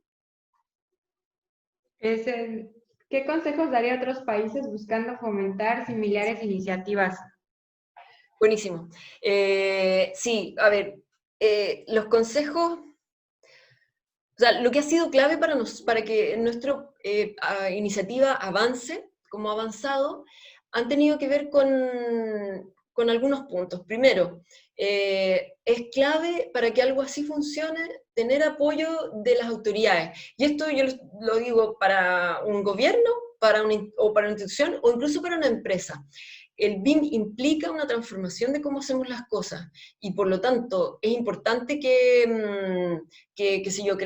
¿Qué consejos daría a otros países buscando fomentar similares iniciativas? Buenísimo. Sí, a ver, los consejos, o sea, lo que ha sido clave para que nuestra iniciativa avance, como ha avanzado, han tenido que ver con algunos puntos. Primero, es clave para que algo así funcione tener apoyo de las autoridades. Y esto yo lo digo para un gobierno, o para una institución, o incluso para una empresa. El BIM implica una transformación de cómo hacemos las cosas, y por lo tanto es importante que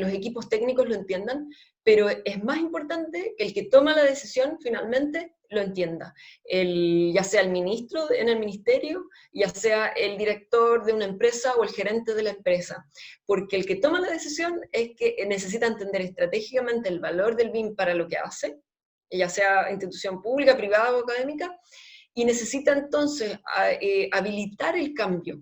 los equipos técnicos lo entiendan, pero es más importante que el que toma la decisión finalmente lo entienda, ya sea el ministro en el ministerio, ya sea el director de una empresa o el gerente de la empresa, porque el que toma la decisión es que necesita entender estratégicamente el valor del BIM para lo que hace, ya sea institución pública, privada o académica, y necesita entonces habilitar el cambio,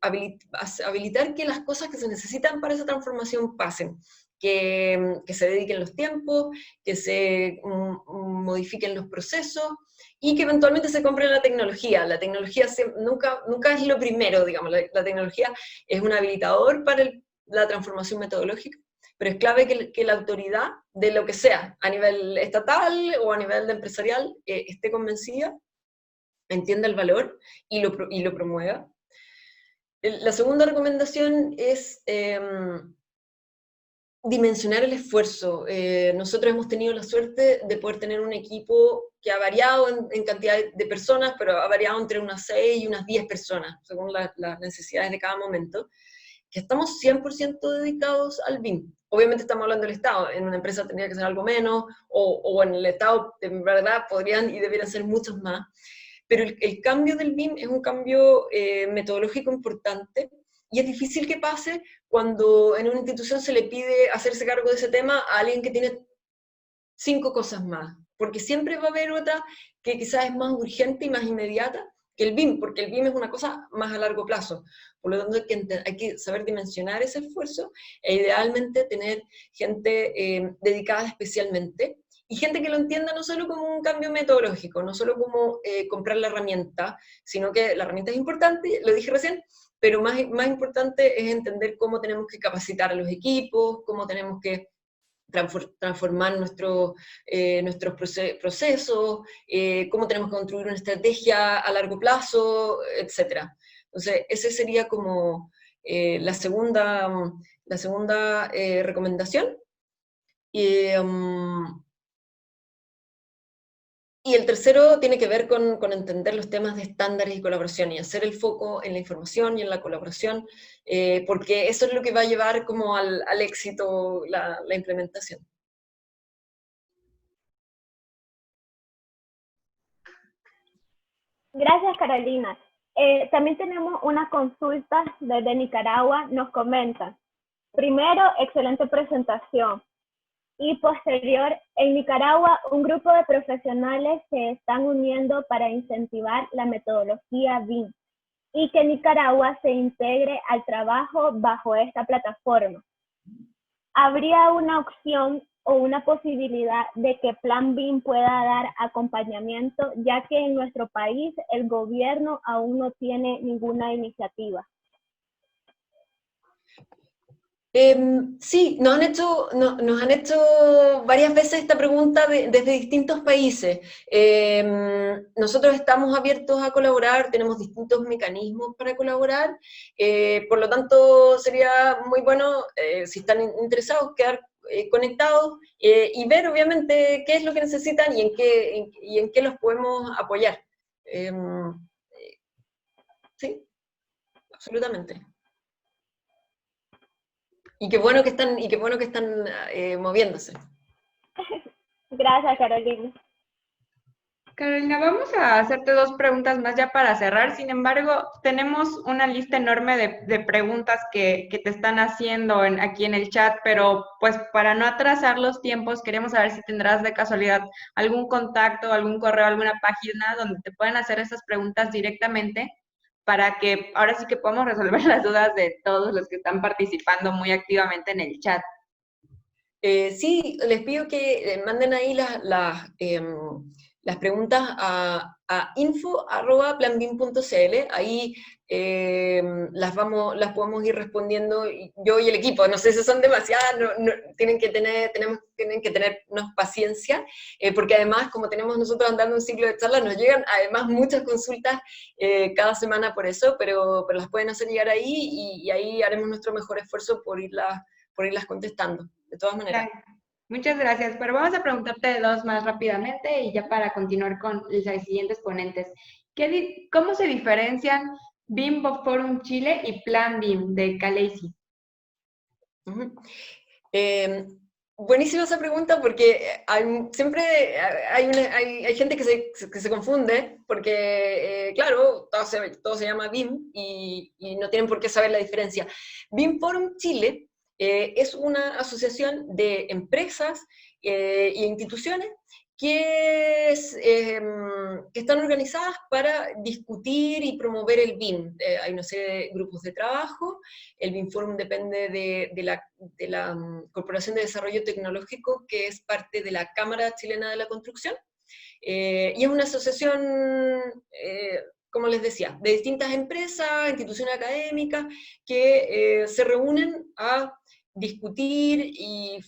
habilitar que las cosas que se necesitan para esa transformación pasen, que se dediquen los tiempos, que se modifiquen los procesos, y que eventualmente se compre la tecnología. La tecnología nunca es lo primero, digamos, la tecnología es un habilitador para la transformación metodológica, pero es clave que la autoridad de lo que sea, a nivel estatal o a nivel empresarial, esté convencida, entienda el valor y lo promueva. La segunda recomendación es dimensionar el esfuerzo. Nosotros hemos tenido la suerte de poder tener un equipo que ha variado en cantidad de personas, pero ha variado entre unas 6 y unas 10 personas, según las necesidades de cada momento, que estamos 100% dedicados al BIM. Obviamente estamos hablando del Estado, en una empresa tendría que ser algo menos, o en el Estado en verdad podrían y deberían ser muchos más, pero el cambio del BIM es un cambio metodológico importante, y es difícil que pase cuando en una institución se le pide hacerse cargo de ese tema a alguien que tiene 5 cosas más, porque siempre va a haber otra que quizás es más urgente y más inmediata que el BIM, porque el BIM es una cosa más a largo plazo. Por lo tanto, hay que saber dimensionar ese esfuerzo, e idealmente tener gente dedicada especialmente, y gente que lo entienda no solo como un cambio metodológico, no solo como comprar la herramienta, sino que la herramienta es importante, lo dije recién, pero más importante es entender cómo tenemos que capacitar a los equipos, cómo tenemos que transformar nuestros procesos, cómo tenemos que construir una estrategia a largo plazo, etc. Entonces, esa sería como la segunda recomendación. Y el tercero tiene que ver con entender los temas de estándares y colaboración, y hacer el foco en la información y en la colaboración, porque eso es lo que va a llevar como al éxito la implementación. Gracias, Carolina. También tenemos una consulta desde Nicaragua. Nos comentan: primero, excelente presentación. Y posterior, en Nicaragua, un grupo de profesionales se están uniendo para incentivar la metodología BIM y que Nicaragua se integre al trabajo bajo esta plataforma. ¿Habría una opción o una posibilidad de que Plan BIM pueda dar acompañamiento, ya que en nuestro país el gobierno aún no tiene ninguna iniciativa? Sí, nos han hecho varias veces esta pregunta desde distintos países. Nosotros estamos abiertos a colaborar, tenemos distintos mecanismos para colaborar, por lo tanto sería muy bueno, si están interesados, quedar conectados y ver obviamente qué es lo que necesitan y en qué los podemos apoyar. Sí, absolutamente. y qué bueno que están moviéndose. Gracias, Carolina. Carolina, vamos a hacerte dos preguntas más ya para cerrar. Sin embargo, tenemos una lista enorme de preguntas que te están haciendo aquí en el chat, pero pues para no atrasar los tiempos, queremos saber si tendrás de casualidad algún contacto, algún correo, alguna página donde te puedan hacer esas preguntas directamente para que ahora sí que podamos resolver las dudas de todos los que están participando muy activamente en el chat. Sí, les pido que manden ahí las preguntas a info@planbin.cl. Ahí las podemos ir respondiendo yo y el equipo. No sé si son demasiadas, tienen que tenernos paciencia, porque además, como tenemos nosotros andando un ciclo de charlas, nos llegan además muchas consultas cada semana por eso, pero las pueden hacer llegar ahí y ahí haremos nuestro mejor esfuerzo por irlas contestando, de todas maneras. Claro. Muchas gracias, pero vamos a preguntarte dos más rápidamente y ya para continuar con los siguientes ponentes. ¿Cómo se diferencian BIM Forum Chile y Plan BIM de Calacy? Buenísima esa pregunta porque siempre hay gente que se confunde porque, claro, todo se llama BIM y no tienen por qué saber la diferencia. BIM Forum Chile es una asociación de empresas e instituciones que están organizadas para discutir y promover el BIM. Hay, no sé, grupos de trabajo. El BIM Forum depende de la Corporación de Desarrollo Tecnológico, que es parte de la Cámara Chilena de la Construcción, y es una asociación, como les decía, de distintas empresas, instituciones académicas, que se reúnen a discutir y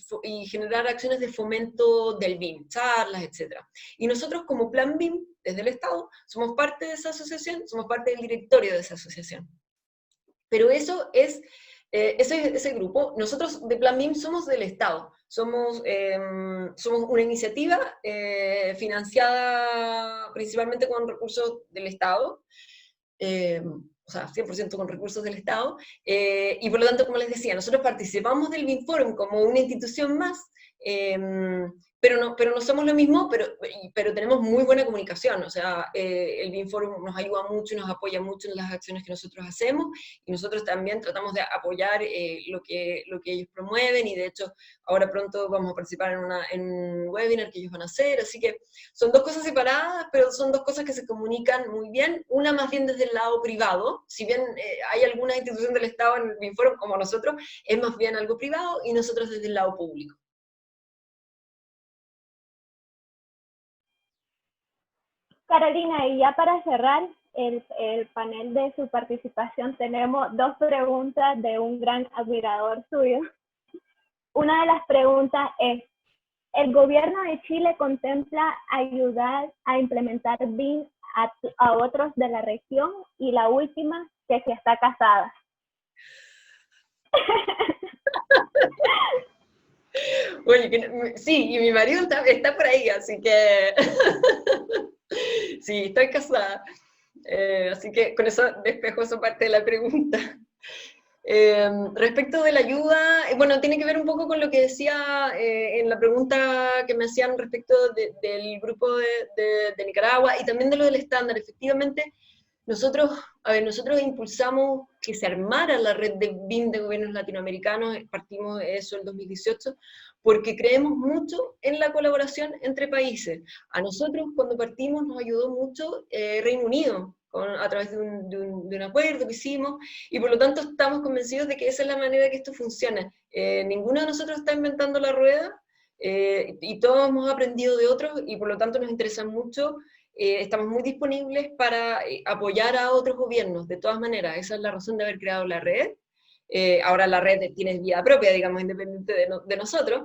generar acciones de fomento del BIM, charlas, etc. Y nosotros como Plan BIM, desde el Estado, somos parte de esa asociación, somos parte del directorio de esa asociación. Pero eso es, ese grupo, nosotros de Plan BIM somos del Estado, somos una iniciativa financiada principalmente con recursos del Estado, o sea, 100% con recursos del Estado, y por lo tanto, como les decía, nosotros participamos del BIM Forum como una institución más, pero no somos lo mismo, pero tenemos muy buena comunicación, o sea, el BIM Forum nos ayuda mucho y nos apoya mucho en las acciones que nosotros hacemos, y nosotros también tratamos de apoyar lo que ellos promueven, y de hecho, ahora pronto vamos a participar en un webinar que ellos van a hacer, así que son dos cosas separadas, pero son dos cosas que se comunican muy bien, una más bien desde el lado privado, si bien hay alguna institución del Estado en el BIM Forum como nosotros, es más bien algo privado, y nosotros desde el lado público. Carolina, y ya para cerrar el panel de su participación, tenemos dos preguntas de un gran admirador suyo. Una de las preguntas es, ¿el gobierno de Chile contempla ayudar a implementar BIM a otros de la región? Y la última, que si está casada. Oye, sí, y mi marido está por ahí, así que sí, estoy casada. Así que con eso despejo esa parte de la pregunta. Respecto de la ayuda, bueno, tiene que ver un poco con lo que decía en la pregunta que me hacían respecto del grupo de Nicaragua y también de lo del estándar. Efectivamente, nosotros impulsamos que se armara la red de BIM de gobiernos latinoamericanos, partimos de eso en 2018, porque creemos mucho en la colaboración entre países. A nosotros cuando partimos nos ayudó mucho Reino Unido, a través de un acuerdo que hicimos, y por lo tanto estamos convencidos de que esa es la manera que esto funciona. Ninguno de nosotros está inventando la rueda, y todos hemos aprendido de otros, y por lo tanto nos interesa mucho. Estamos muy disponibles para apoyar a otros gobiernos, de todas maneras, esa es la razón de haber creado la red. Ahora la red tiene vida propia, digamos, independiente de nosotros,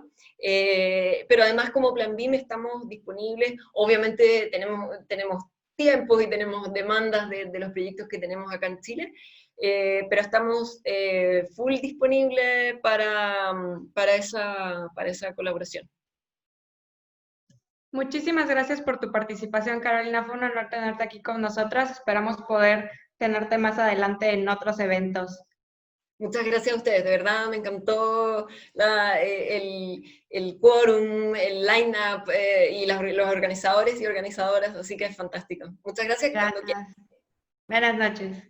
pero además como Plan BIM estamos disponibles, obviamente tenemos tiempos y tenemos demandas de los proyectos que tenemos acá en Chile, pero estamos full disponibles para esa colaboración. Muchísimas gracias por tu participación, Carolina. Fue un honor tenerte aquí con nosotras. Esperamos poder tenerte más adelante en otros eventos. Muchas gracias a ustedes, de verdad me encantó el quórum, el line-up y los organizadores y organizadoras, así que es fantástico. Muchas gracias. Cuando quieran. Gracias. Buenas noches.